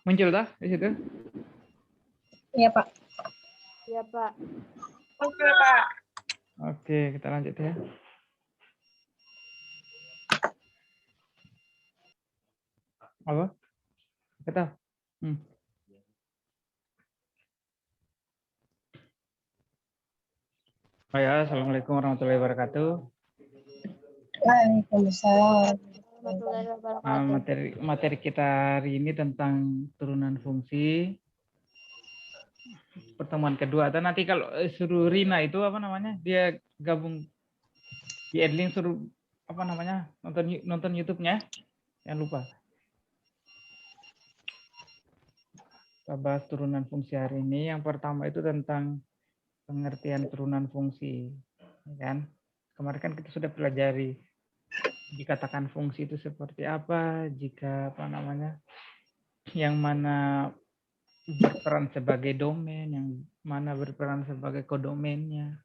Muncul dah di situ? Iya, Pak. Iya, Pak. Oke, Pak. Oke, kita lanjut ya. Apa? Kita. Oh ya, assalamualaikum warahmatullahi wabarakatuh. Waalaikumsalam. Warahmatullahi wabarakatuh. Materi kita hari ini tentang turunan fungsi. Pertemuan kedua. Dan nanti kalau suruh Rina itu apa namanya? Dia gabung di Edlink, suruh apa namanya? Nonton YouTube-nya. Jangan lupa. Kita bahas turunan fungsi hari ini. Yang pertama itu tentang pengertian turunan fungsi, ya kan? Kemarin kan kita sudah pelajari dikatakan fungsi itu seperti apa, jika apa namanya, yang mana berperan sebagai domain, yang mana berperan sebagai kodomainnya.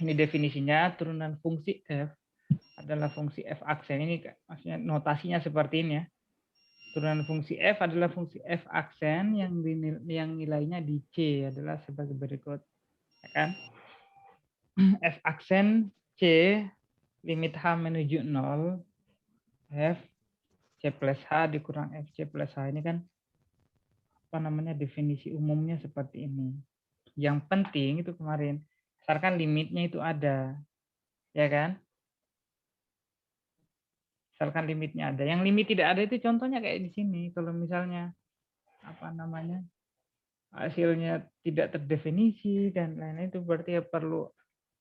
Ini definisinya, turunan fungsi f adalah fungsi f aksen. Ini maksudnya notasinya seperti ini ya. Turunan fungsi f adalah fungsi f aksen yang nilainya di C adalah sebagai berikut, ya kan? F aksen C limit H menuju 0 F C plus H dikurang F C plus H. Ini kan apa namanya, definisi umumnya seperti ini. Yang penting itu kemarin misalkan limitnya itu ada, ya kan? Misalkan limitnya ada. Yang limit tidak ada itu contohnya kayak di sini. Kalau misalnya apa namanya, hasilnya tidak terdefinisi dan lain-lain, itu berarti ya perlu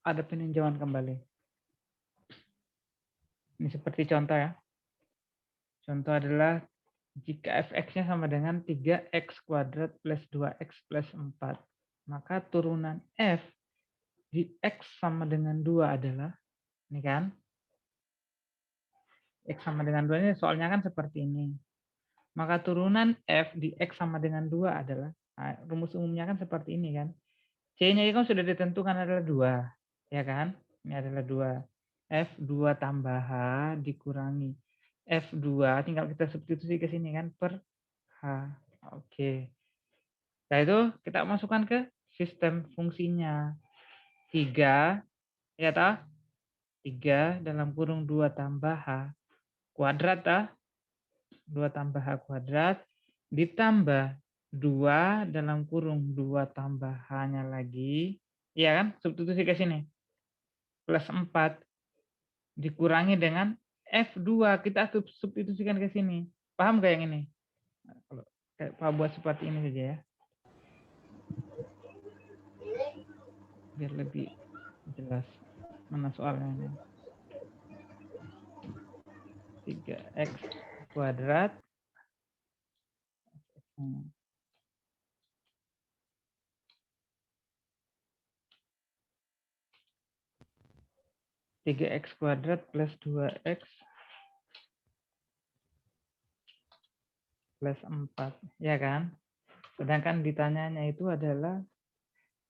ada peninjauan kembali. Ini seperti contoh ya. Contoh adalah jika fx-nya sama dengan 3x kuadrat plus 2x plus 4, maka turunan f di x sama dengan 2 adalah, ini kan, x sama dengan 2 ini soalnya kan seperti ini. Maka turunan f di x sama dengan 2 adalah, nah, rumus umumnya kan seperti ini kan. C-nya kan sudah ditentukan adalah 2, ya kan? Ini adalah 2. F2 tambah H dikurangi F2, tinggal kita substitusi ke sini kan, per H. Oke. Nah itu kita masukkan ke sistem fungsinya. 3, ya toh? 3 dalam kurung 2 tambah H kuadrat toh? 2 tambah H kuadrat ditambah 2 dalam kurung 2 tambah H-nya lagi. Iya kan? Substitusi ke sini. Plus 4 dikurangi dengan F2. Kita substitusikan ke sini. Paham gak yang ini? Kalau Pak buat seperti ini saja ya. Biar lebih jelas. Mana soalnya ini? 3x kuadrat 3x kuadrat plus 2x plus 4, ya kan? Sedangkan ditanyanya itu adalah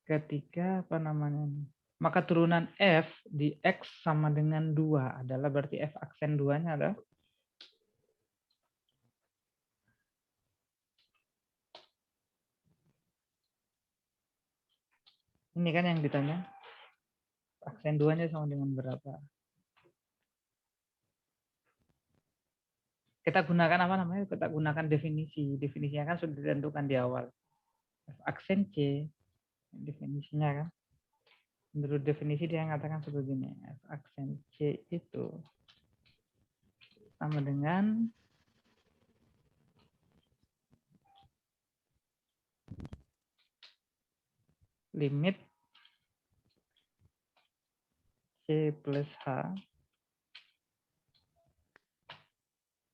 ketika apa namanya? Maka turunan f di x sama dengan 2 adalah berarti f aksen 2-nya adalah ini kan yang ditanya. Aksen 2-nya sama dengan berapa? Kita gunakan apa namanya? Kita gunakan definisi. Definisinya kan sudah ditentukan di awal. F aksen C, definisinya kan. Menurut definisi dia mengatakan seperti ini. F aksen C itu sama dengan limit C plus H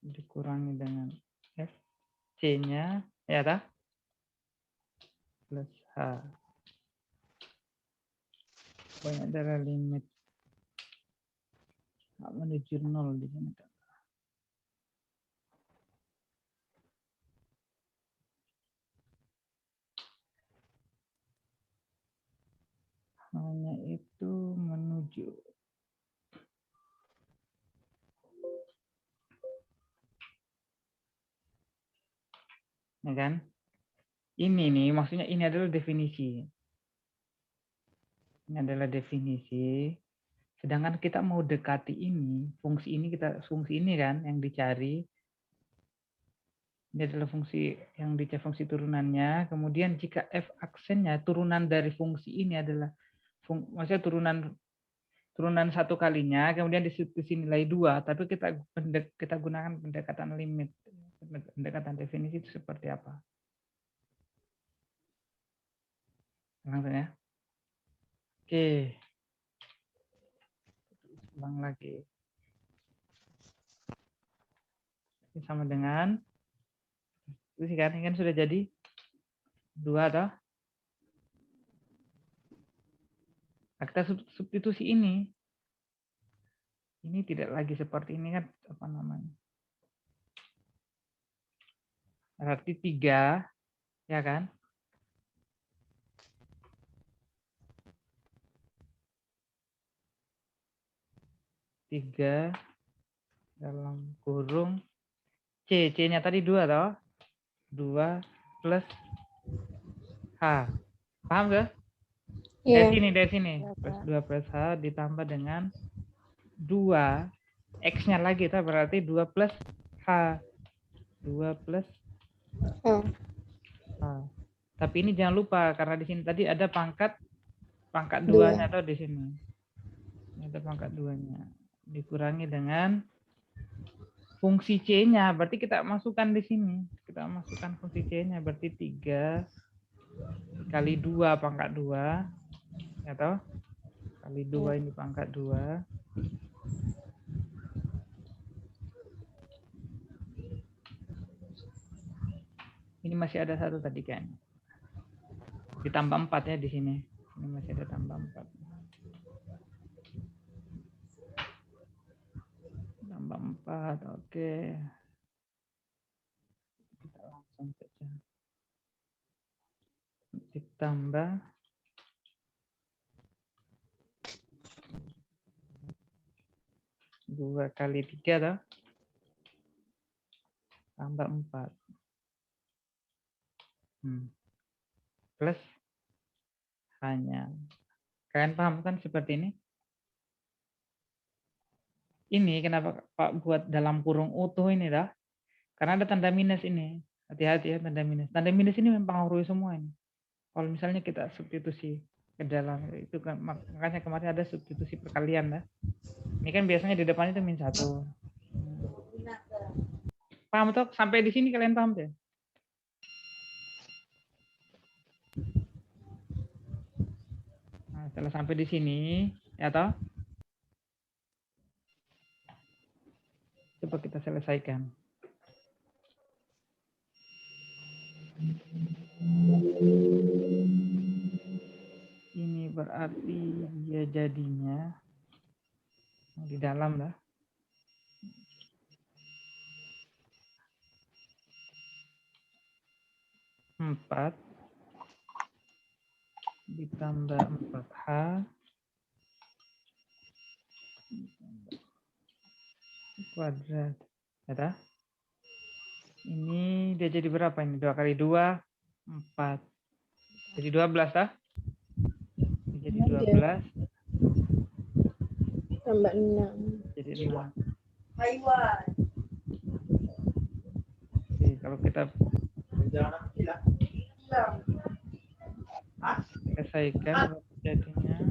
dikurangi dengan F C-nya, ya tak? Plus H. Pokoknya adalah limit H menuju 0 di sini. Hanya itu menuju Ya kan? Ini nih, maksudnya ini adalah definisi. Ini adalah definisi. Sedangkan kita mau dekati ini, fungsi ini kan yang dicari. Ini adalah fungsi yang dicari fungsi turunannya. Kemudian jika f aksennya turunan dari fungsi ini adalah maksudnya turunan satu kalinya, kemudian disubstitusi nilai 2, tapi kita gunakan pendekatan limit, pendekatan definisi itu seperti apa? Langsung ya. Oke. Ulang lagi. Ini sama dengan ini kan sudah jadi 2 toh. Nah, kita substitusi ini. Ini tidak lagi seperti ini kan, apa namanya? Berarti 3, ya kan? Tiga dalam kurung C-nya tadi 2 toh. 2 plus H. Paham gak? Iya. Dari sini. Plus 2 plus H ditambah dengan 2. X-nya lagi, itu berarti 2 plus H. 2 plus H. Tapi ini jangan lupa, karena di sini tadi ada pangkat 2-nya atau di sini. Ada pangkat 2-nya. Dikurangi dengan fungsi C-nya, berarti kita masukkan di sini. Kita masukkan fungsi C-nya, berarti 3 kali 2 pangkat 2. Ya toh? Kali 2 ini pangkat 2. Ini masih ada 1 tadi kan. Ditambah 4 ya di sini. Ini masih ada tambah 4. Tambah 4, oke. Kita langsung saja. Ditambah 2 kali 3 toh. Tambah 4. Plus hanya. Kalian paham kan seperti ini? Ini kenapa Pak buat dalam kurung utuh ini dah? Karena ada tanda minus ini. Hati-hati ya tanda minus. Tanda minus ini mempengaruhi semua ini. Kalau misalnya kita substitusi ke dalam itu kan, makanya kemarin ada substitusi perkalian dah. Ini kan biasanya di depan itu min 1. Paham toh? Sampai di sini kalian paham ya? Nah, setelah sampai di sini, ya toh? Coba kita selesaikan. Ini berarti dia jadinya di dalam lah. 4 ditambah 4H kuadrat. Ya, ini dia jadi berapa ini? 2 kali 2, 4. Jadi 12 ah. Jadi 12. Tambah 6. Jadi 6. Oke, kalau kita selesaikan jadinya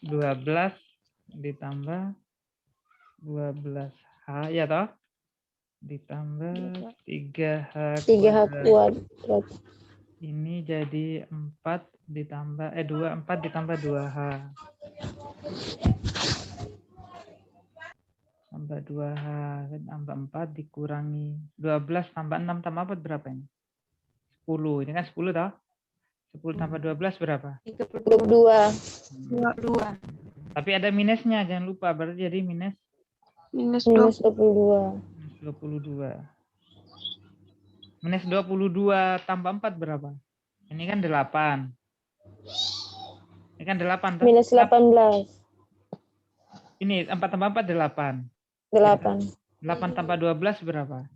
(12) ditambah 12H ya toh? Ditambah 3H kuadrat. Ini jadi 4 ditambah 4 ditambah 2H. Tambah 2H, tambah 4 dikurangi 12 tambah 6 tambah 4 berapa ini? 10. Ini kan 10 toh? 10 tambah 12 berapa? 32. 22. Tapi ada minusnya, jangan lupa. Berarti jadi minus Minus 22. 22. Minus 22 tambah 4 berapa? Ini kan 8. Ini kan 8. Minus 18. Ini 4 tambah 4, 8. 8. 8 tambah 12 berapa?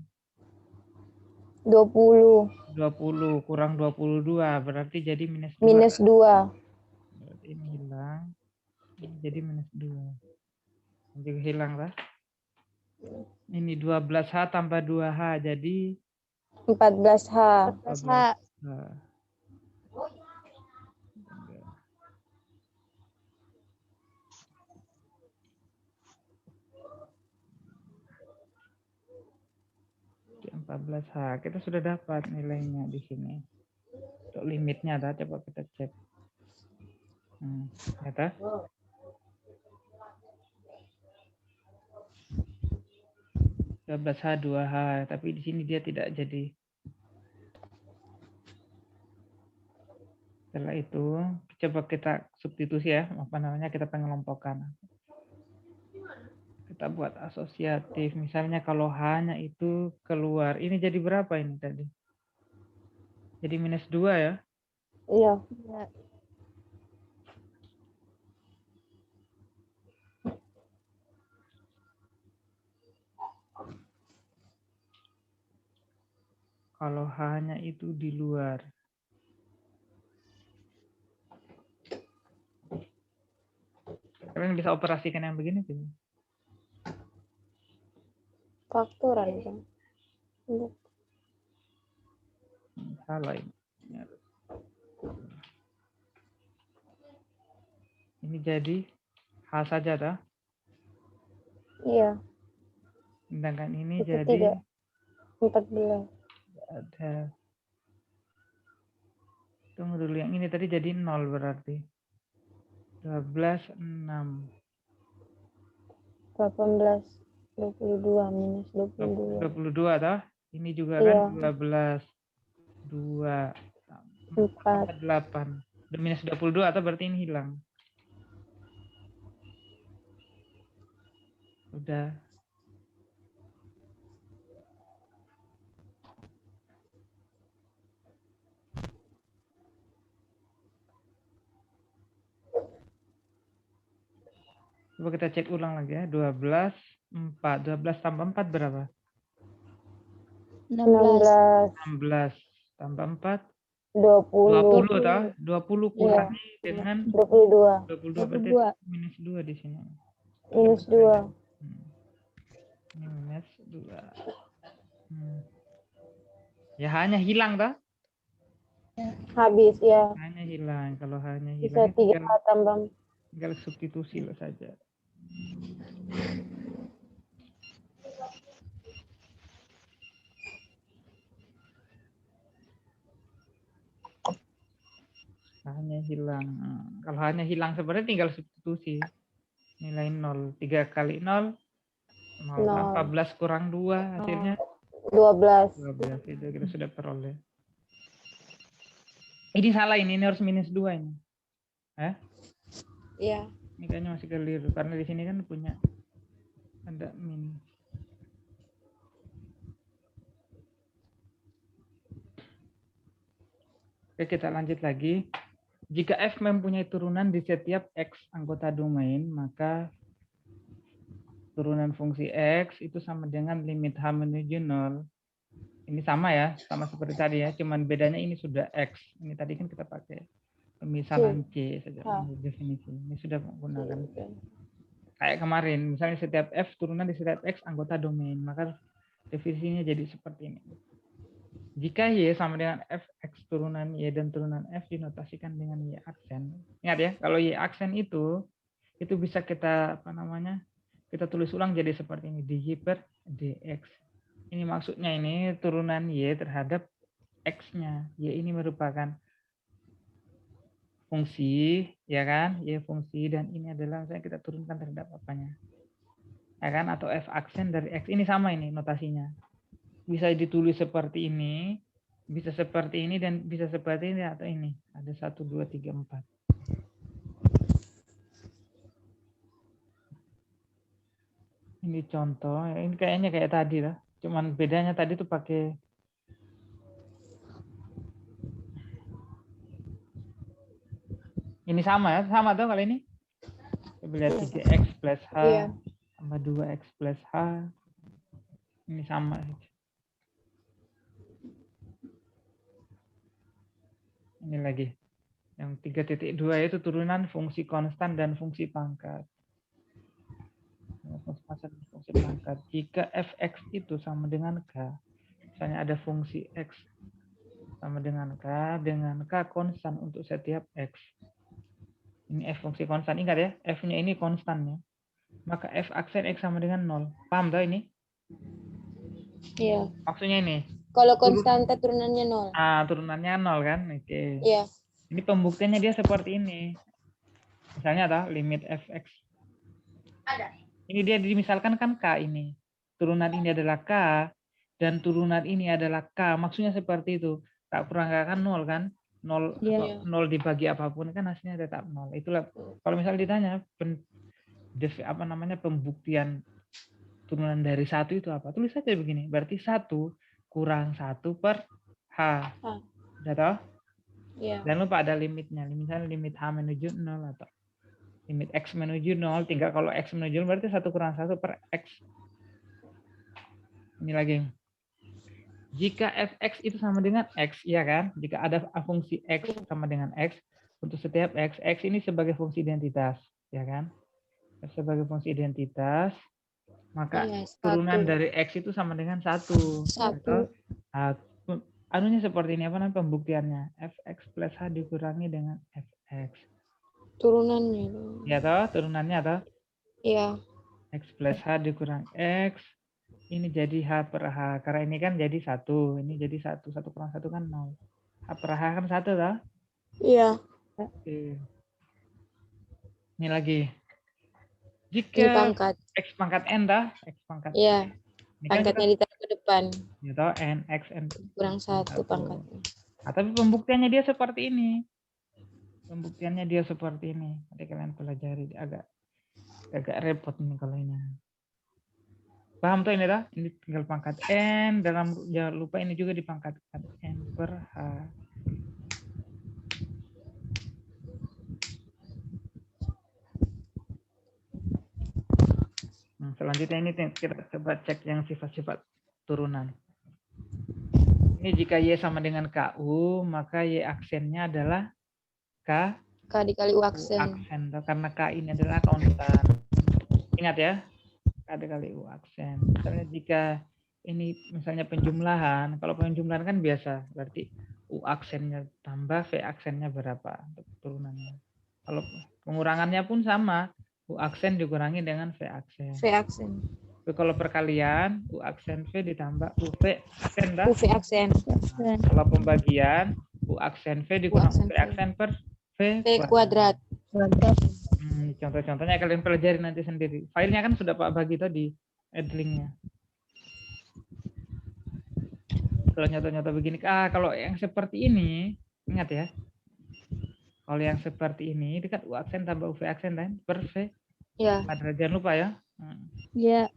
20. 20 kurang 22. Berarti jadi minus 2. Minus 2. Berarti ini hilang. Ini jadi minus 2. Ini juga hilang lah. Ini 12H tambah 2H. Jadi 14H. 14H. Nah. 14H. Kita sudah dapat nilainya di sini. Untuk limitnya, coba kita cek. Ternyata 12H 2H, tapi di sini dia tidak jadi. Setelah itu coba kita substitusi ya, kita pengelompokkan. Kita buat asosiatif. Misalnya kalau H-nya itu keluar, ini jadi berapa ini tadi? Jadi minus 2 ya? Iya. Kalau H-nya itu di luar. Kalian bisa operasikan yang begini sih. Faktoran kan. Salah ini. Ini jadi H saja dah. Iya. Sedangkan ini Itu jadi tidak. 14. ada. Tunggu dulu, yang ini tadi jadi 0 berarti. 12, 6. 18. 22 minus 22. 22 toh? Ini juga Iya. kan 12. 2. 4. 8. Minus 22 atau berarti ini hilang. Udah. Coba kita cek ulang lagi ya. 12, 4. 12 tambah 4 berapa? 16. 16 tambah 4. 20. 20 toh? 20 kurangi dengan 22. 22 berarti minus 2 di sini. Minus 2. Ini minus 2. Ya hanya hilang toh? Habis ya. Hanya hilang. Kalau hanya Bisa hilang 3 tambah. tinggal substitusi lo saja. Hanya hilang. Kalau hanya hilang sebenarnya tinggal substitusi. Nilai 0. 3 kali 0. 0. 14 kurang 2 hasilnya 12. 12. Itu kita sudah peroleh. Ini salah ini harus minus 2 ini. Iya. Ini kayaknya masih keliru karena di sini kan punya ada min. Oke, kita lanjut lagi. Jika F mempunyai turunan di setiap X anggota domain, maka turunan fungsi X itu sama dengan limit H menuju 0. Ini sama ya, sama seperti tadi ya, cuman bedanya ini sudah X. Ini tadi kan kita pakai pemisalan C saja, definisi. Ini sudah menggunakan kayak kemarin, misalnya setiap F turunan di setiap X anggota domain, maka definisinya jadi seperti ini. Jika Y sama dengan F, X turunan Y dan turunan F dinotasikan dengan Y aksen. Ingat ya, kalau Y aksen itu bisa kita kita tulis ulang jadi seperti ini, dy per dx. Ini maksudnya ini turunan Y terhadap X-nya. Y ini merupakan fungsi, ya kan? Y fungsi, dan ini adalah misalnya kita turunkan terhadap apanya. Ya kan? Atau F aksen dari X. Ini sama ini notasinya. Bisa ditulis seperti ini, bisa seperti ini, dan bisa seperti ini atau ini. Ada 1, 2, 3, 4. Ini contoh, ini kayaknya kayak tadi lah. Cuman bedanya tadi tuh pakai ini sama ya, sama tuh kali ini. Coba lihat 3x plus h Iya. tambah 2x plus h. Ini sama. Ini lagi. Yang 3.2 itu turunan fungsi konstan dan fungsi pangkat. Fungsi konstan dan fungsi pangkat. Jika fx itu sama dengan k, misalnya ada fungsi x sama dengan k konstan untuk setiap x. Ini f fungsi konstan. Ingat ya, f-nya ini konstannya. Maka f aksen x sama dengan 0. Paham toh ini? Iya. Maksudnya ini. Kalau konstanta turunannya 0. Turunannya 0 kan? Oke. Iya. Ini pembuktiannya dia seperti ini. Misalnya toh limit fx. Ada. Ini dia dimisalkan kan k ini. Turunan ini adalah k dan turunan ini adalah k. Maksudnya seperti itu. K kurang k kan 0 kan? 0 Iya. 0 dibagi apapun kan hasilnya tetap 0. Itulah kalau misal ditanya pembuktian turunan dari 1 itu apa? Tulis saja begini. Berarti 1 kurang 1 per h. Udah toh? Iya. Jangan lupa ada limitnya. Misalnya limit h menuju 0 atau limit x menuju 0. Tinggal kalau x menuju 0 berarti 1 kurang 1 per x. Ini lagi. Jika fx itu sama dengan x, ya kan? Jika ada fungsi x sama dengan x, untuk setiap x ini sebagai fungsi identitas, ya kan? Sebagai fungsi identitas, maka Iya, turunan 1. dari x itu sama dengan 1. 1. Anunya seperti ini, apa namanya pembuktiannya? Fx plus h dikurangi dengan fx. Turunannya. Ya toh, turunannya toh? Iya. X plus h dikurang x. Ini jadi h per h. Karena ini kan jadi 1. Ini jadi 1. 1 kurang 1 kan 0. H per h kan 1 toh? Iya. Oke. Ini lagi. Ini Jika pangkat. x pangkat n toh? X pangkat Iya. ini kan Pangkatnya ditaruh ke depan. ya toh, n, x, n. Kurang 1 pangkatnya. Tapi pembuktiannya dia seperti ini. Pembuktiannya dia seperti ini. Nanti kalian pelajari. Agak repot nih kalau ini. Paham tuh ini dah? Ini tinggal pangkat n, jangan lupa ini juga dipangkatkan n per h. Nah, selanjutnya ini kita coba cek yang sifat-sifat turunan. Ini jika y sama dengan ku, maka y aksennya adalah k dikali u aksen. Karena k ini adalah konstan. Ingat ya, k dikali u aksen. Misalnya jika ini misalnya penjumlahan, kalau penjumlahan kan biasa, berarti u aksennya tambah v aksennya berapa untuk turunannya. Kalau pengurangannya pun sama, u aksen dikurangi dengan v aksen. V aksen. Tapi kalau perkalian, u aksen v ditambah u v aksen dah. U V aksen. Kalau pembagian, u aksen v dikurang u v aksen per v kuadrat. Contoh-contohnya kalian pelajari nanti sendiri. Filenya kan sudah Pak bagi tadi, add-linknya. Kalau nyata-nyata begini, kalau yang seperti ini, ingat ya. Kalau yang seperti ini kan u aksen tambah u v aksen kan per v. Ya. Jangan lupa ya. Iya.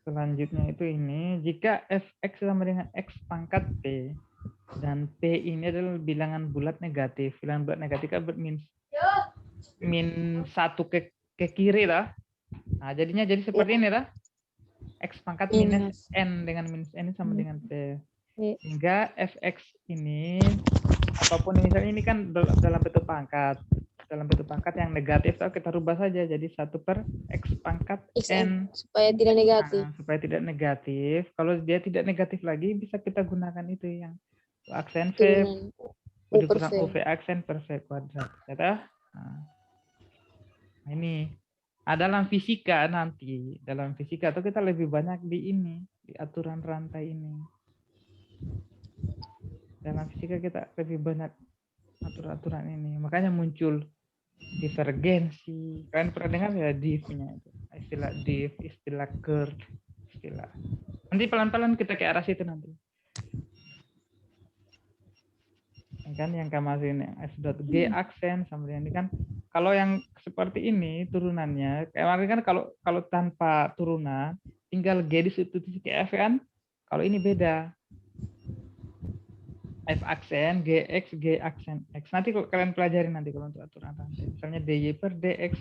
Selanjutnya itu ini, jika fx sama dengan x pangkat p dan p ini adalah bilangan bulat negatif. Bilangan bulat negatif kan min 1 ke kiri lah. Nah, jadinya jadi seperti ini lah. X pangkat minus n dengan minus n sama dengan p. Sehingga fx ini apapun misalnya ini kan dalam bentuk pangkat. Dalam bentuk pangkat yang negatif kita rubah saja jadi 1 per x pangkat n supaya tidak negatif. Nah, supaya tidak negatif. Kalau dia tidak negatif lagi bisa kita gunakan itu yang u aksen v dikurang u v aksen per v kuadrat. Ya, nah, ini dalam fisika nanti, dalam fisika atau kita lebih banyak di ini, di aturan rantai ini. Dalam fisika kita lebih banyak aturan-aturan ini. Makanya muncul divergensi. Kalian pernah dengar ya div-nya itu? Istilah div, istilah curve, istilah. Nanti pelan-pelan kita ke arah situ nanti. Kan yang kamu ini s.g aksen sama dengan ini kan kalau yang seperti ini turunannya, kemarin kan kalau tanpa turunan, tinggal G disubstitusi ke F kan? Kalau ini beda. F aksen, GX, G aksen X. Nanti kalau kalian pelajari nanti kalau untuk aturan rantai. Misalnya DY per DX.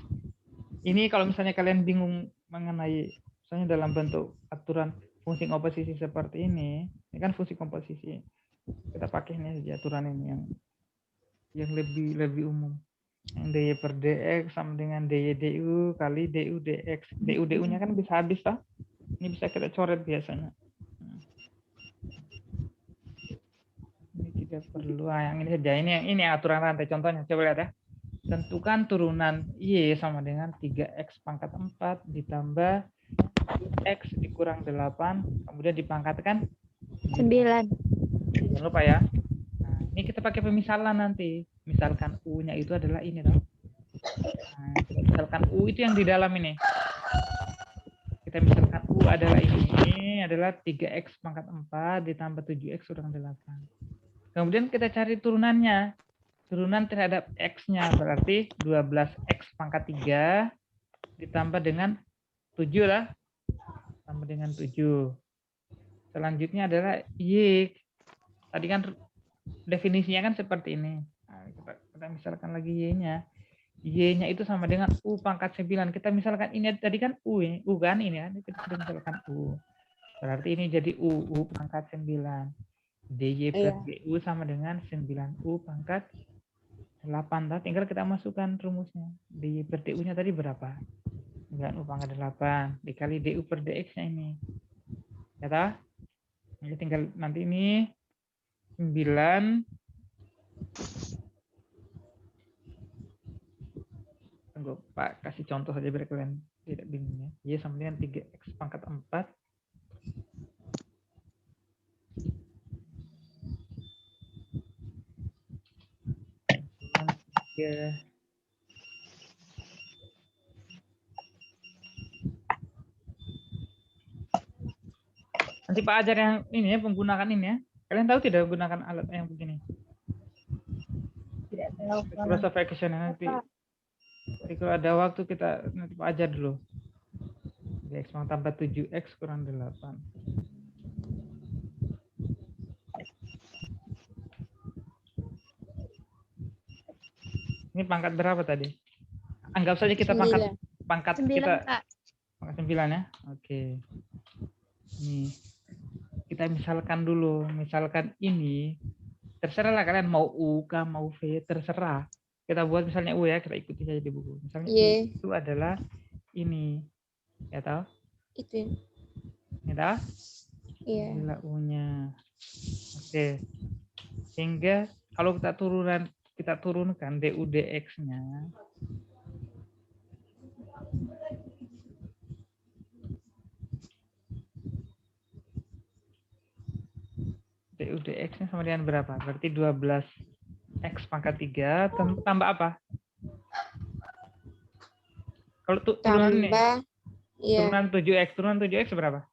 Ini kalau misalnya kalian bingung mengenai, misalnya dalam bentuk aturan fungsi komposisi seperti ini kan fungsi komposisi. Kita pakai ini aja aturan ini yang lebih umum. Yang dy per dx sama dengan dy du kali du dx. Du du-nya kan bisa habis toh. Ini bisa kita coret biasanya. Ini tidak perlu. Yang ini saja. Ini aturan rantai contohnya. Coba lihat ya. Tentukan turunan y sama dengan 3x pangkat 4 ditambah x dikurang 8 kemudian dipangkatkan 9. Jangan lupa ya. Nah, ini kita pakai pemisalan nanti. Misalkan U-nya itu adalah ini toh. Nah, misalkan U itu yang di dalam ini. Kita misalkan U adalah ini adalah 3x pangkat 4 ditambah 7x kurang 8. Kemudian kita cari turunannya. Turunan terhadap x-nya berarti 12x pangkat 3 ditambah dengan 7 lah. Tambah dengan 7. Selanjutnya adalah Y. Tadi kan definisinya kan seperti ini. Nah, kita misalkan lagi Y-nya. Y-nya itu sama dengan U pangkat 9. Kita misalkan ini tadi kan U, ya. U kan ini kan. Kita sudah misalkan U. Berarti ini jadi U pangkat 9. DY per DU sama dengan 9U pangkat 8. Tinggal kita masukkan rumusnya. DY per DU-nya tadi berapa? 9U pangkat 8. Dikali DU per DX-nya ini. Ya toh? Jadi tinggal nanti ini 9 tunggu Pak kasih contoh saja biar kalian tidak bingung ya. Y sama dengan 3x pangkat 4 nanti Pak ajar yang ini ya, menggunakan ini ya. Kalian tahu tidak menggunakan alat yang begini? Tidak tahu. Cross action nanti. Jadi kalau ada waktu kita nanti Pak ajar dulu. X tambah 7x kurang 8. Ini pangkat berapa tadi? Anggap saja kita pangkat 9, kita Kak. pangkat 9 ya. Oke. Nih. Kita misalkan dulu, misalkan ini terserah lah kalian mau U kah mau V, terserah. Kita buat misalnya U ya, kita ikuti saja di buku. Misalnya U itu adalah ini. Ya tahu? Itu. Ya tahu? Iya. Inilah U-nya. Oke. Sehingga kalau kita turunkan DU dx-nya DU dx-nya sama dengan berapa? Berarti 12x pangkat 3 tambah apa? Kalau turunan ini turunan 7x, turunan 7x berapa?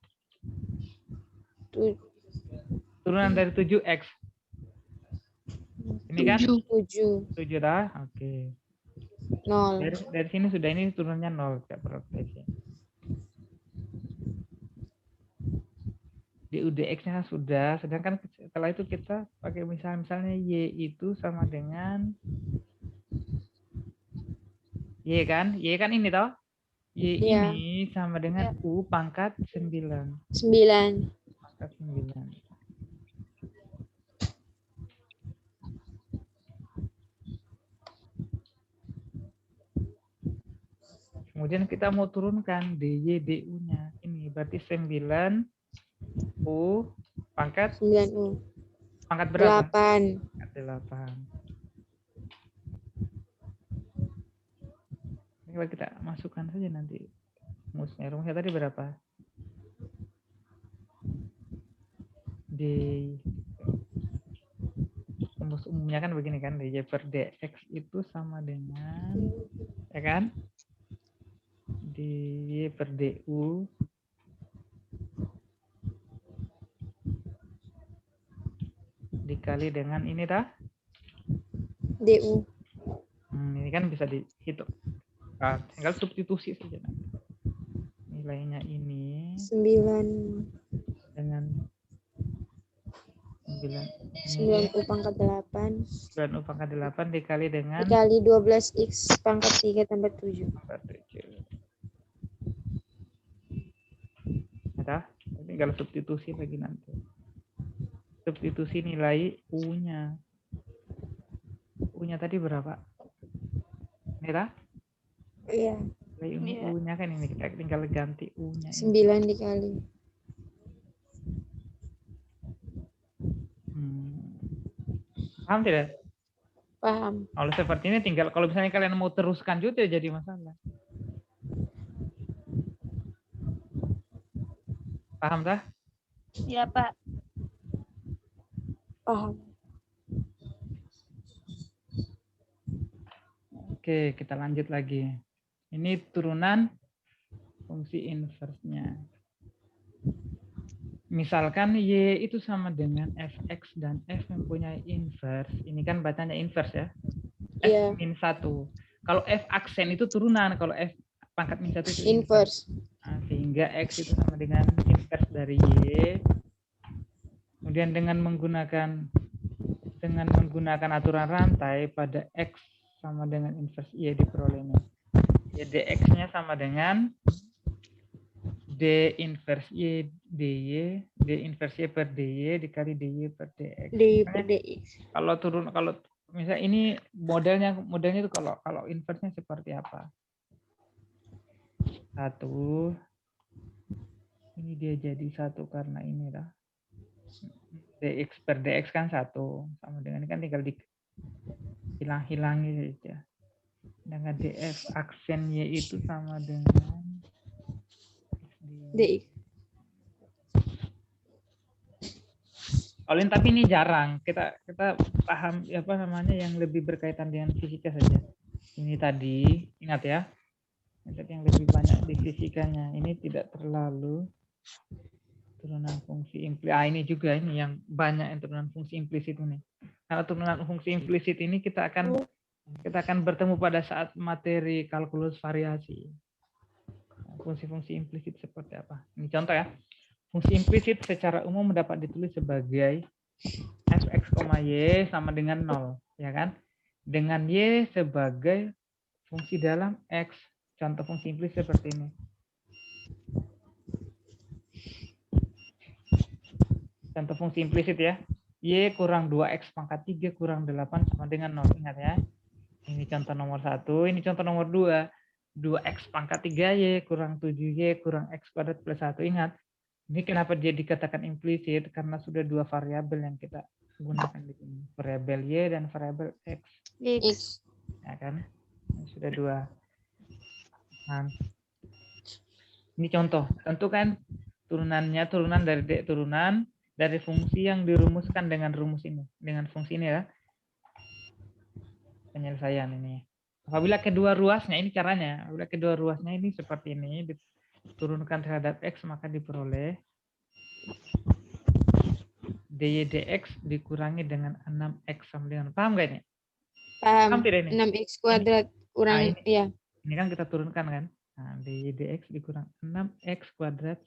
Turunan dari 7x. Ini kan 7 dah. Oke. 0. Dari sini sudah ini turunnya 0, tidak perlu sih. DU dx-nya sudah, sedangkan setelah itu kita pakai misalnya Y itu sama dengan Y kan ini toh? Y ini sama dengan U pangkat 9. Pangkat 9. Kemudian kita mau turunkan DY DU-nya. Ini berarti 9 U pangkat 9U. Pangkat berapa? 8. Pangkat 8. Ini kalau kita masukkan saja nanti rumusnya. Rumusnya tadi berapa? Rumus umumnya kan begini kan, DY per DX itu sama dengan, ya kan? DY per DU dikali dengan ini dah? DU. Ini kan bisa dihitung. Nah, tinggal substitusi saja. Nilainya ini 9 dengan 9 9U pangkat 8 9U pangkat 8 dikali dengan dikali 12X pangkat 3 tambah 7. pangkat 7. Nah, tinggal substitusi lagi nanti. Substitusi nilai U-nya. U-nya tadi berapa? Merah? Iya, Nilai U-nya kan ini, kita tinggal ganti U-nya. 9 dikali. Paham tidak? Paham. Kalau seperti ini tinggal, kalau misalnya kalian mau teruskan juga jadi masalah. Paham tak? Ya, Pak. Paham. Oke, kita lanjut lagi. Ini turunan fungsi inverse-nya. Misalkan Y itu sama dengan Fx dan F mempunyai inverse. Ini kan bacanya inverse ya. F min 1. Kalau F aksen itu turunan. Kalau F pangkat min 1 itu inverse. Nah, sehingga X itu sama dengan inverse dari Y. Kemudian dengan menggunakan aturan rantai pada X sama dengan inverse Y diperolehnya. Ya, dx-nya sama dengan d inverse Y dy, d inverse Y per dy dikali dy per dx. dy per dx. Kalau misalnya ini modelnya itu kalau inverse-nya seperti apa? 1. Ini dia jadi 1 karena ini lah. Dx per dx kan 1. Sama dengan ini kan tinggal hilang-hilangi saja. Dengan df aksen Y itu sama dengan dx. Olin, tapi ini jarang kita paham apa namanya yang lebih berkaitan dengan fisika saja. Ini tadi ingat ya, yang lebih banyak di fisikanya. Ini tidak terlalu turunan fungsi implisit. Ini juga ini yang banyak yang turunan fungsi implisit ini. Karena turunan fungsi implisit ini kita akan bertemu pada saat materi kalkulus variasi. Fungsi-fungsi implisit seperti apa? Ini contoh ya. Fungsi implisit secara umum dapat ditulis sebagai fx, y sama dengan 0, ya kan? Dengan y sebagai fungsi dalam x. Contoh fungsi implisit seperti ini. Contoh fungsi implisit ya. Y kurang 2x pangkat 3 kurang 8 sama dengan 0. Ingat ya. Ini contoh nomor 1, ini contoh nomor 2. 2x pangkat 3y kurang 7y kurang x kuadrat plus 1. Ingat, ini kenapa dia dikatakan implisit? Karena sudah dua variabel yang kita gunakan di sini. Variabel y dan variabel x. X. Ya kan? Sudah dua. Nah, ini contoh. Tentu kan turunannya turunan dari fungsi yang dirumuskan dengan rumus ini. Dengan fungsi ini ya. Penyelesaian ini. Apabila kedua ruasnya, ini caranya. Apabila kedua ruasnya ini seperti ini. Diturunkan terhadap x, maka diperoleh dy dx dikurangi dengan 6x sama dengan, paham gak ini? Paham. Tidak ini? 6x kuadrat kurang ini, ya. Ini kan kita turunkan kan. Nah, dy dx dikurang 6x kuadrat.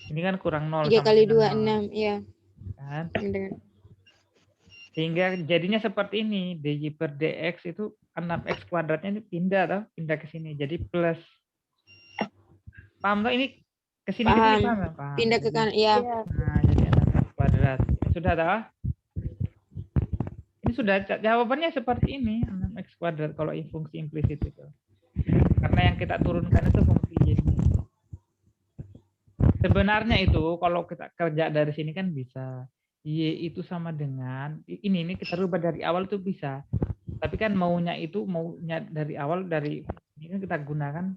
Ini kan kurang 0 3 sama kali 2 dengan 6 ya. Kan? Sehingga jadinya seperti ini, dy per dx itu 6x kuadratnya ini pindah ke sini. Jadi plus. Paham tuh ini ke sini paham. Paham. Pindah ke kanan ya. Nah, jadi 6x kuadrat. Sudah tahu? Ini sudah jawabannya seperti ini, 6x kuadrat kalau fungsi implisit itu. Karena yang kita turunkan itu fungsi y. Sebenarnya itu kalau kita kerja dari sini kan bisa. Y itu sama dengan, ini kita rubah dari awal tuh bisa. Tapi kan maunya dari awal, ini kan kita gunakan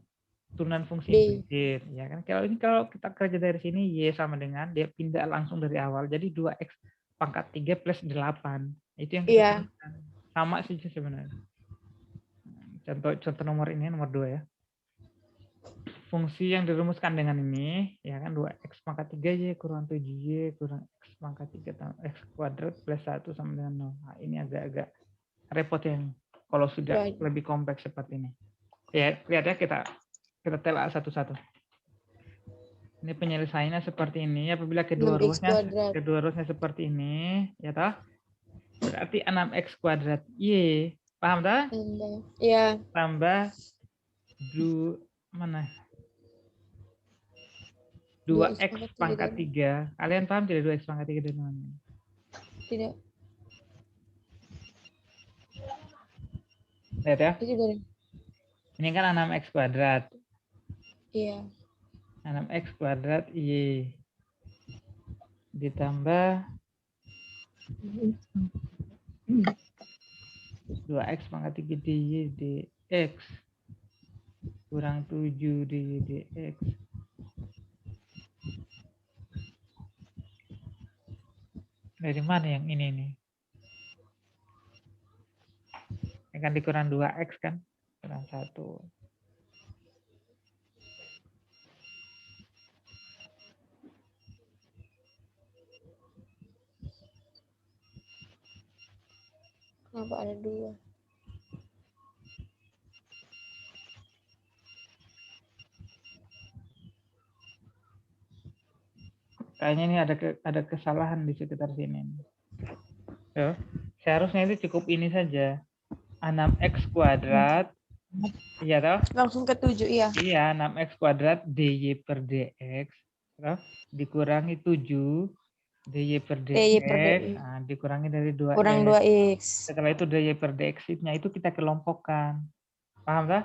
turunan fungsi implisit. Ya kan? Kalau kita kerja dari sini, Y sama dengan, dia pindah langsung dari awal. Jadi 2x pangkat 3 plus 8. Itu yang kita turunkan. Sama sih sebenarnya. Contoh nomor ini, nomor 2 ya. Fungsi yang dirumuskan dengan ini, ya kan, 2x pangkat 3y kurang 7y kurang x pangkat 3 tambah x kuadrat plus 1 sama dengan 0. Nah, ini agak-agak repot ya. kalau sudah Right. lebih kompleks seperti ini. Ya, lihat ya, kita telaah satu-satu. Ini penyelesaiannya seperti ini. Apabila kedua 6x ruasnya seperti ini, ya toh? Berarti 6x kuadrat Y. Paham toh? Ya. Tambah 2x pangkat 3. Kalian paham tidak 2x pangkat 3 dari mana? Tidak. Lihat ya. Itu dari. Ini kan 6x kuadrat. Iya. 6x kuadrat Y. Ditambah 2x pangkat 3 dy dx. Kurang 7 dy dx. Dari mana yang ini nih? Ini kan dikurang 2x kan? Kurang 1. Kenapa ada 2? Kayaknya ini ada kesalahan di sekitar sini. Yo, seharusnya itu cukup ini saja. 6x kuadrat. Iya toh? Langsung ke 7, iya. Iya, 6x kuadrat dy per dx. Toh? Dikurangi 7 dy per dy per dx. dx. Nah, dikurangi dari 2x. Kurang 2x. Setelah itu dy per dx-nya itu kita kelompokkan. Paham toh?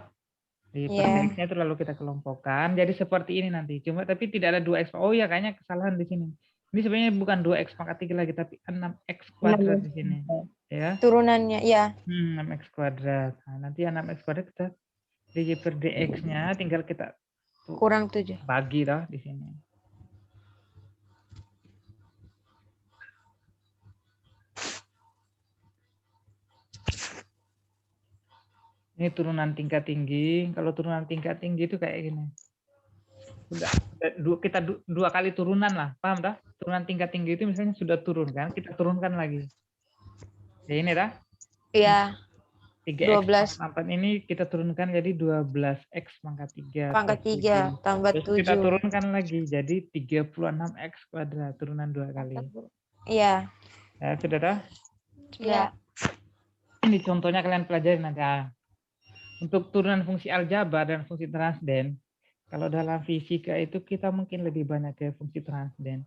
Dy per Iya. dx-nya itu lalu kita kelompokkan. Jadi seperti ini nanti. Cuma tapi tidak ada 2x. Oh ya, kayaknya kesalahan di sini. Ini sebenarnya bukan 2x pangkat 3 lagi, tapi 6x kuadrat di sini. Ya. Turunannya, ya. 6x kuadrat. Nah, nanti 6x kuadrat kita dy per dx-nya tinggal kita Kurang 7. bagi toh di sini. Ini turunan tingkat tinggi. Kalau turunan tingkat tinggi itu kayak gini. Kita dua kali turunan lah, paham tak? Turunan tingkat tinggi itu misalnya sudah turun kan, kita turunkan lagi. Ya ini dah. Iya. 3x pangkat 4 ini kita turunkan jadi 12x pangkat 3. Pangkat 3 tambah Terus 7. kita turunkan lagi jadi 36x kuadrat, turunan 2 kali. Iya. Ya, sudah dah? Iya. Ini contohnya kalian pelajari nanti. Untuk turunan fungsi aljabar dan fungsi transden, kalau dalam fisika itu kita mungkin lebih banyak ke fungsi transden.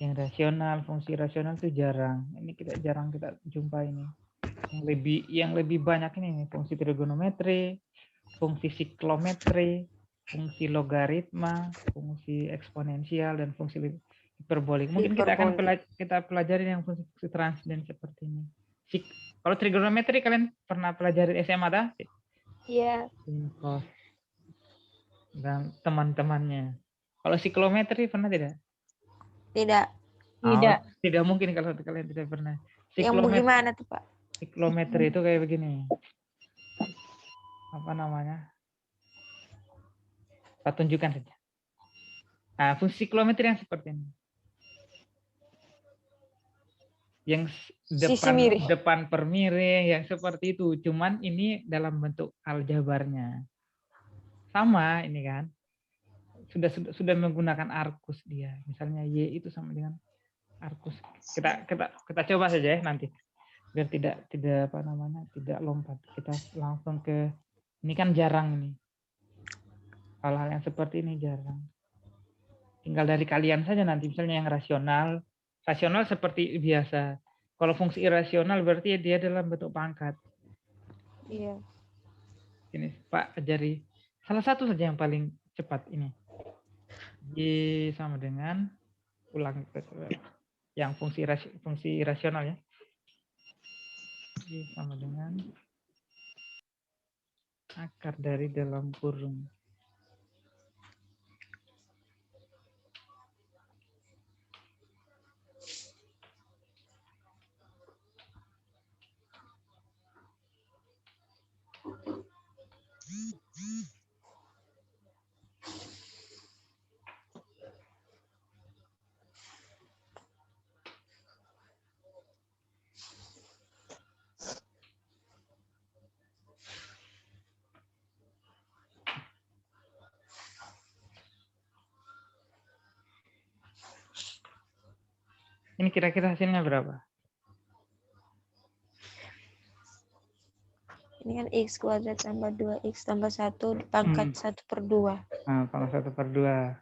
Yang rasional, fungsi rasional itu jarang. Ini jarang kita jumpa ini. Yang lebih banyak ini fungsi trigonometri, fungsi siklometri, fungsi logaritma, fungsi eksponensial, dan fungsi hiperbolik. Mungkin kita akan pelajari yang fungsi transden seperti ini. Kalau trigonometri kalian pernah pelajari SMA dah? Iya. Dan teman-temannya. Kalau siklometri pernah tidak? Tidak. Tidak mungkin kalau kalian tidak pernah. Yang bagaimana tuh, Pak? Siklometri itu kayak begini. Apa namanya? Saya tunjukkan saja. Nah, fungsi siklometri yang seperti ini. Yang depan per miring, yang seperti itu. Cuman ini dalam bentuk aljabarnya. Sama ini kan. Sudah menggunakan arkus dia. Misalnya Y itu sama dengan arkus. Kita coba saja ya nanti. Biar tidak apa namanya, tidak lompat. Kita langsung ke ini kan jarang ini. Hal-hal yang seperti ini jarang. Tinggal dari kalian saja nanti misalnya yang rasional seperti biasa. Kalau fungsi irasional berarti dia dalam bentuk pangkat. Iya. Ini Pak ajari salah satu saja yang paling cepat ini. Y sama dengan ulang yang fungsi rasional ya. Y sama dengan akar dari dalam kurung. Ini kira-kira hasilnya berapa? Ini kan X kuadrat tambah 2X tambah 1 dipangkat 1/2. Nah, pangkat 1/2.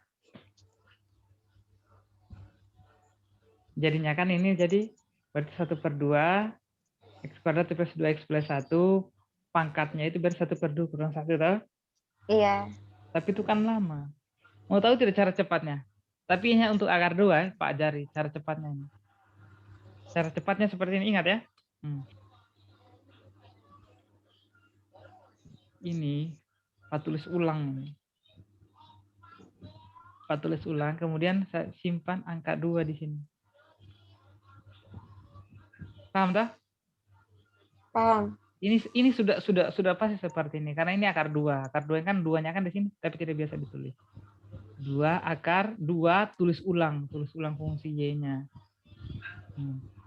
Jadinya kan ini jadi berarti 1/2 X kuadrat plus 2X plus 1 pangkatnya itu berarti 1/2 kurang 1 toh? Iya. Tapi itu kan lama. Mau tahu tidak cara cepatnya? Tapi hanya untuk akar 2 Pak ajari cara cepatnya ini. Cara cepatnya seperti ini, ingat ya. Ini Pak tulis ulang ini. Pak tulis ulang, kemudian saya simpan angka 2 di sini. Paham tak? Paham. Ini sudah pasti seperti ini karena ini akar 2. Akar 2 kan duanya kan di sini tapi tidak biasa ditulis. 2 akar 2 tulis ulang fungsi y-nya.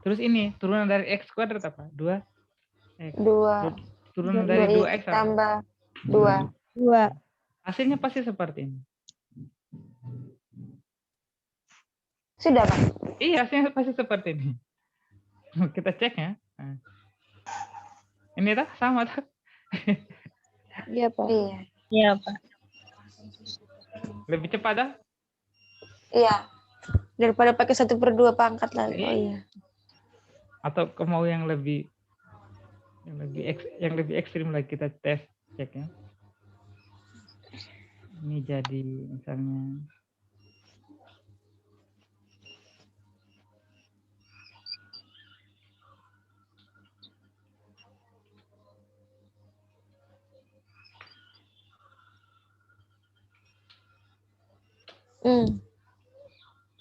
Terus ini turunan dari x kuadrat apa? 2x. 2. Turunan dari 2x apa? Tambah 2. 2. Hasilnya pasti seperti ini. Sudah, Pak? Iya, hasilnya pasti seperti ini. Kita cek ya. Nah. Ini tak sama tak? Iya, Pak. Iya. Iya, Pak. Lebih cepat tak? Iya. Daripada pakai 1/2 pangkat lagi. Oh iya. Atau mau yang lebih ekstrim lagi kita tes cek ya. Ini jadi misalnya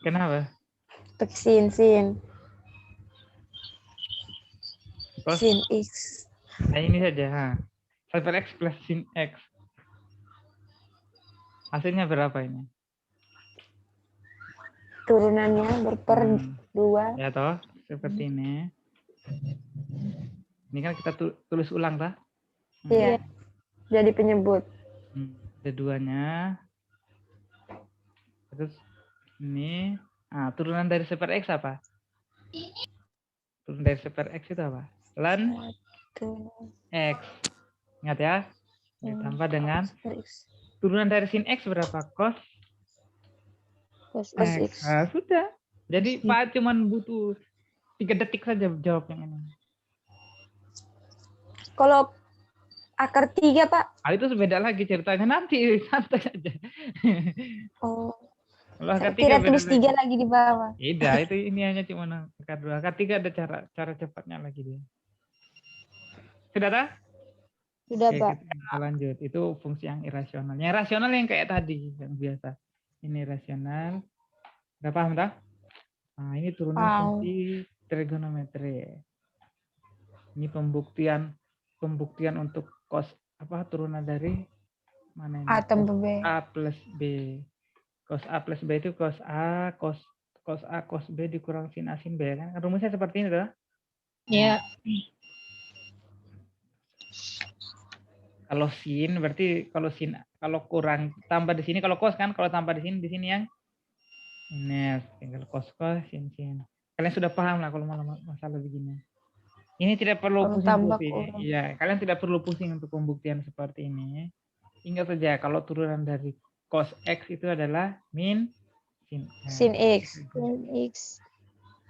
Kenapa? Sin. Terus, Sin X. nah ini saja. Super X plus sin X. Hasilnya berapa ini? Turunannya berper 2. Ya toh, seperti ini. Ini kan kita tulis ulang tak? Iya. Jadi penyebut. Ada duanya. Terus ini, turunan dari super X apa? Turunan dari super X itu apa? Ln X. Ingat ya? Ditambah dengan turunan dari sin X berapa? Cos X. Nah, sudah. Jadi Pak cuman butuh 3 detik saja jawab yang ini. Kalau akar 3, Pak? Itu beda lagi ceritanya nanti, santai aja. Oh. Kalau akar 3 Tidak tulis 3 lagi di bawah. Tidak, itu ini hanya cuma akar 2. Akar 3 ada cara cepatnya lagi dia. Sudah tak? Sudah, Oke, Pak. kita lanjut. Itu fungsi yang irasional. Yang rasional yang kayak tadi, yang biasa. Ini rasional. Udah paham tak? Nah, ini turunan fungsi trigonometri. Ini pembuktian untuk cos turunan dari mana ini? A tambah B. A plus B. Cos A plus B itu cos A, cos A, cos B dikurang sin A, sin B. Kan rumusnya seperti ini tuh. Iya. Kalau sin berarti kalau kurang tambah di sini kalau cos kan, kalau tambah di sini yang ini tinggal cos sin. Kalian sudah paham lah kalau masalah begini. Ini tidak perlu pusing-pusing. Iya, kalian tidak perlu pusing untuk pembuktian seperti ini. Ingat saja kalau turunan dari cos X itu adalah min sin X.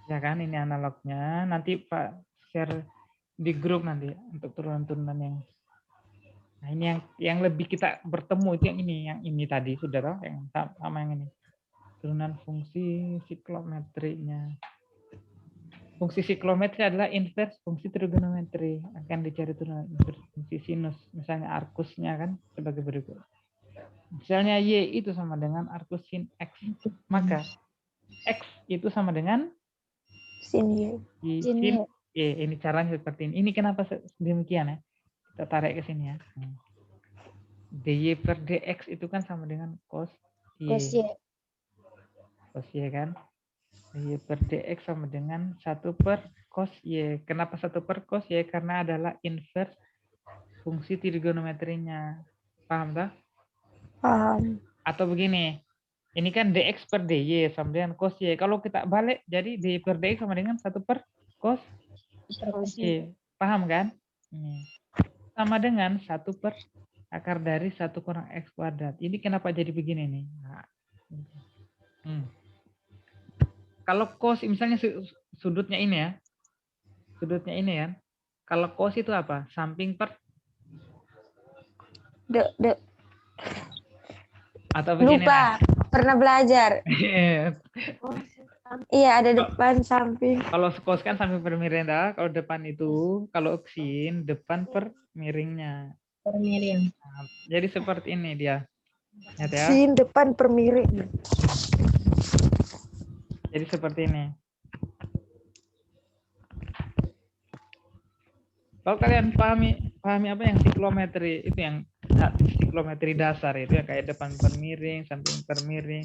Ya kan, ini analognya. Nanti Pak share di grup nanti untuk turunan-turunan yang. Nah, ini yang lebih kita bertemu itu yang ini tadi sudah tahu yang sama yang ini. Turunan fungsi siklometrinya. Fungsi siklometri adalah inverse fungsi trigonometri. Akan dicari turunan inverse fungsi sinus. Misalnya arkusnya kan sebagai berikut. Misalnya Y itu sama dengan arcus sin X. Maka X itu sama dengan sin Y. Sin Y. Ini caranya seperti ini. Ini kenapa demikian ya? Kita tarik ke sini ya. dy per dx itu kan sama dengan cos Y. Cos Y kan? dy per dx sama dengan 1 per cos Y. Kenapa 1 per cos Y? Karena adalah inverse fungsi trigonometrinya. Paham tak? Paham. Atau begini. Ini kan dx per dy sama dengan cos y. Kalau kita balik, jadi d per dx sama dengan 1 per cos y. Paham kan? Ini. Sama dengan 1 per akar dari 1 kurang x kuadrat. Ini kenapa jadi begini nih? Nah. Kalau cos, misalnya sudutnya ini ya. Sudutnya ini kan. Kalau cos itu apa? Samping per atau begini Lupa, pernah belajar. Iya, ada depan samping. Kalau cos kan samping per miring, kalau depan itu, kalau sin depan per miringnya. Per miring. Nah, jadi seperti ini dia. Lihat ya. Sin depan per miring. Jadi seperti ini. Kalau kalian pahami apa yang siklometri, itu yang siklometri dasar itu ya, kayak depan per miring, samping per miring.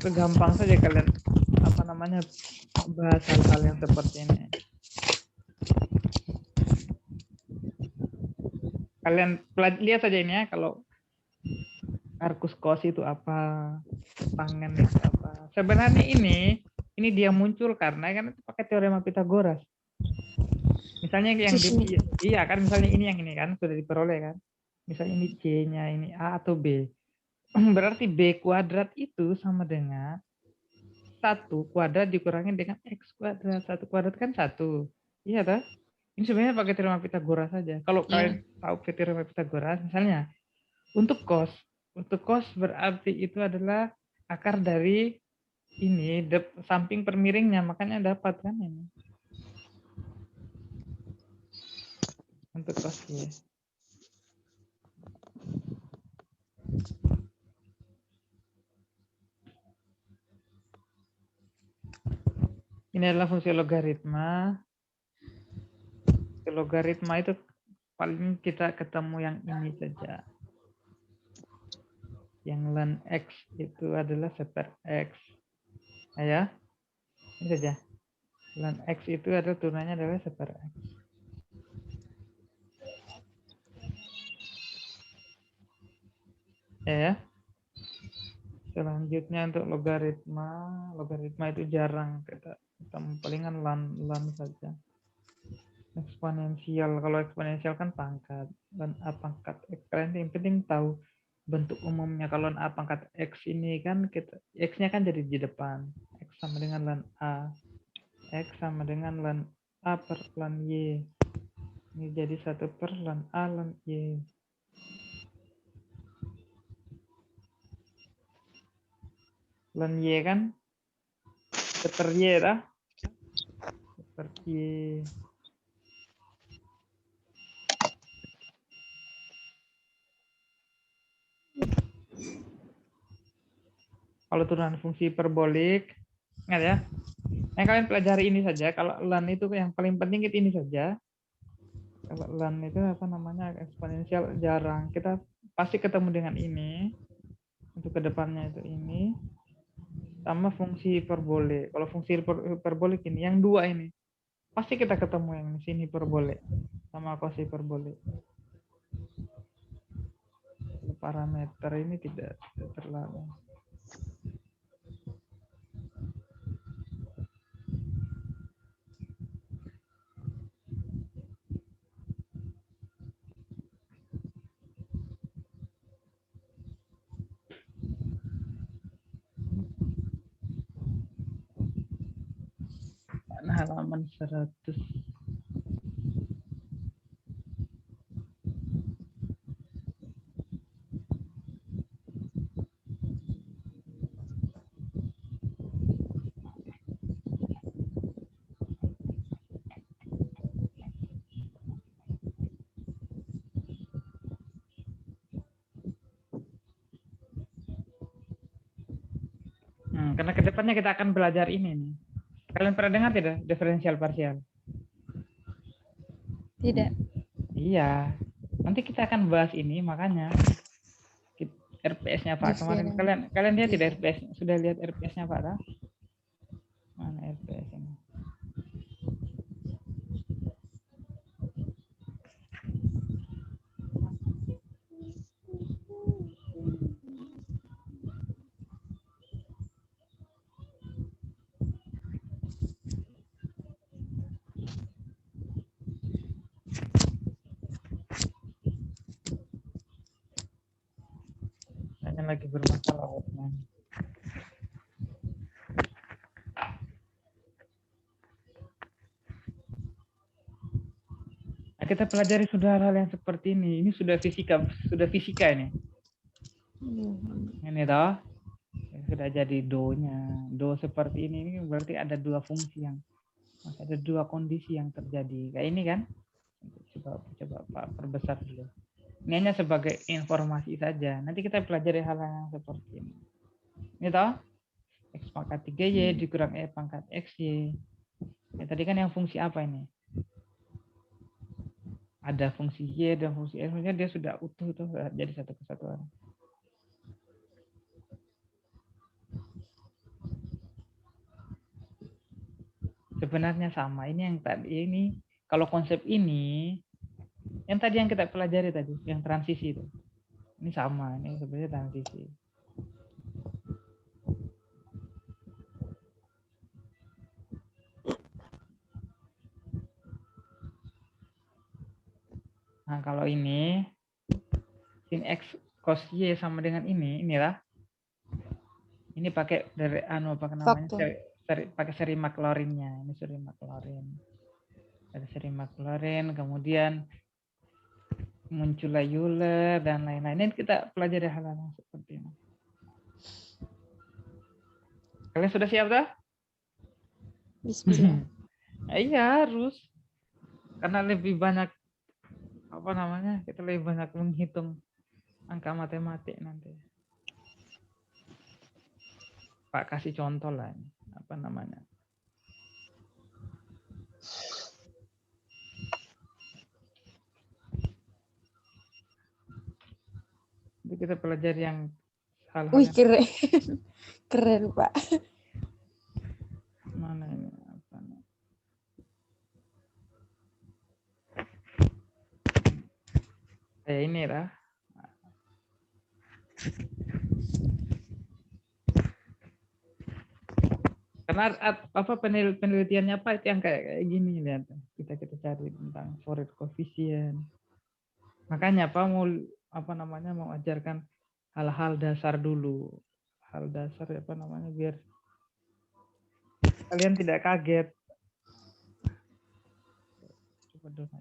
Itu gampang saja kalian bahas hal-hal yang seperti ini. Kalian lihat saja ini ya, kalau arcus cos itu apa, tangen itu apa. Sebenarnya ini dia muncul karena kan itu pakai teorema Pitagoras. Misalnya yang iya kan, misalnya ini yang ini kan sudah diperoleh kan. Misalnya ini C-nya, ini A atau B. Berarti B kuadrat itu sama dengan 1 kuadrat dikurangi dengan X kuadrat. 1 kuadrat kan 1. Iya toh? Ini sebenarnya pakai teorema Pitagoras saja. Kalau kalian tahu teorema Pitagoras, misalnya untuk cos berarti itu adalah akar dari ini samping per miringnya, makanya dapat kan ini. Untuk cos y. Ini adalah fungsi logaritma. Logaritma itu paling kita ketemu yang ini saja. Yang ln x itu adalah seper x. Nah, ya. Ini saja. Ln x itu adalah turunannya adalah seper x. Ya. Selanjutnya untuk logaritma itu jarang kita ketemu, palingan ln saja. Eksponensial, kalau eksponensial kan pangkat, ln a pangkat x. Kalian yang penting tahu bentuk umumnya. Kalau ln a pangkat x ini kan x-nya kan jadi di depan, x sama dengan ln a, x sama dengan ln a per ln y. Ini jadi 1 per ln a ln y. Ln y kan seper y dah. Seper y. Kalau turunan fungsi hiperbolik, ingat ya. Yang kalian pelajari ini saja. Kalau ln itu yang paling penting itu ini saja. Kalau ln itu eksponensial jarang. Kita pasti ketemu dengan ini. Untuk kedepannya itu ini. Sama fungsi hiperbolik. Kalau fungsi hiperbolik ini, yang dua ini. Pasti kita ketemu yang sini hiperbolik. Sama cos hiperbolik. Parameter ini tidak terlalu. Halaman 100. Karena kedepannya kita akan belajar ini nih. Kalian pernah dengar tidak diferensial parsial? Tidak. Iya. Nanti kita akan bahas ini, makanya RPS-nya Pak kemarin. Kalian lihat tidak RPS? Sudah lihat RPS-nya Pak? Dah? Mana RPS ini? lagi bermasalah buatnya. Nah, kita pelajari sudah hal-hal yang seperti ini. Ini sudah fisika ini. Ini toh. Sudah jadi do-nya. Do seperti ini berarti ada dua fungsi yang masih ada dua kondisi yang terjadi. Kayak ini kan? Coba Pak perbesar dulu. Ini hanya sebagai informasi saja. Nanti kita pelajari hal-hal yang seperti ini. Ini toh. X pangkat 3Y dikurang E pangkat XY. Ya, tadi kan yang fungsi apa ini? Ada fungsi Y dan fungsi X. Maksudnya dia sudah utuh tuh, jadi satu kesatuan. Sebenarnya sama. Ini yang tadi ini. Kalau konsep ini, yang tadi yang kita pelajari tadi, yang transisi itu. Ini sama. Ini sebenarnya transisi. Nah, kalau ini sin X cos Y sama dengan inilah. Ini pakai dari apa namanya? Pakai seri Maclaurin-nya. Ini seri Maclaurin. Ada seri Maclaurin, kemudian muncullah Euler dan lain-lain. Ini kita pelajari hal-hal yang seperti ini. Kalian sudah siap dah? Bismillah. Iya harus. Karena lebih banyak apa namanya? Kita lebih banyak menghitung angka matematik nanti. Pak kasih contoh lah ini. Apa namanya? Jadi kita pelajari yang hal-hal Wih, yang keren. Keren, Pak. mana ini? Apa nih? Kayak ini lah. Karena apa penelitiannya apa itu yang kayak gini lihat. Kita cari tentang Fourier coefficient. Makanya Pak mau apa namanya mau ajarkan hal-hal dasar dulu. Hal dasar apa namanya biar kalian tidak kaget. Coba dulu.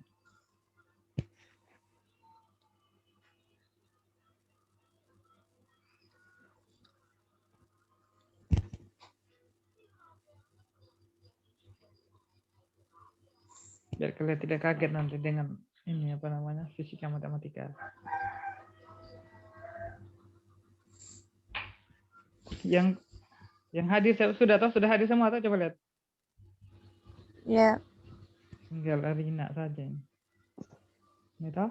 Biar kalian tidak kaget nanti dengan ini apa namanya fisika matematika. Yang hadir sudah hadir semua atau coba lihat. Ya. Tinggal Arina saja ini. Ini tahu?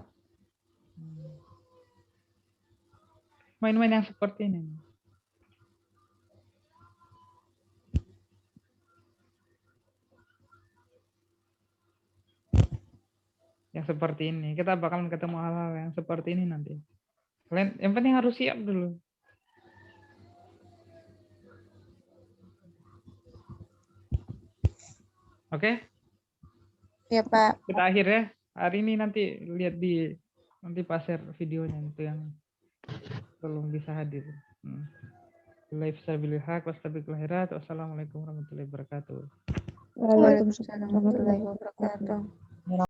Main-main yang seperti ini. Yang seperti ini. Kita bakal ketemu hal-hal yang seperti ini nanti. Kalian yang penting harus siap dulu. Oke? Ya, Pak. Kita akhir ya. Hari ini nanti lihat nanti pas share videonya itu yang belum bisa hadir. Live stabilil haq wastabiqul khairat. Wassalamualaikum warahmatullahi wabarakatuh. Waalaikumsalam warahmatullahi wabarakatuh.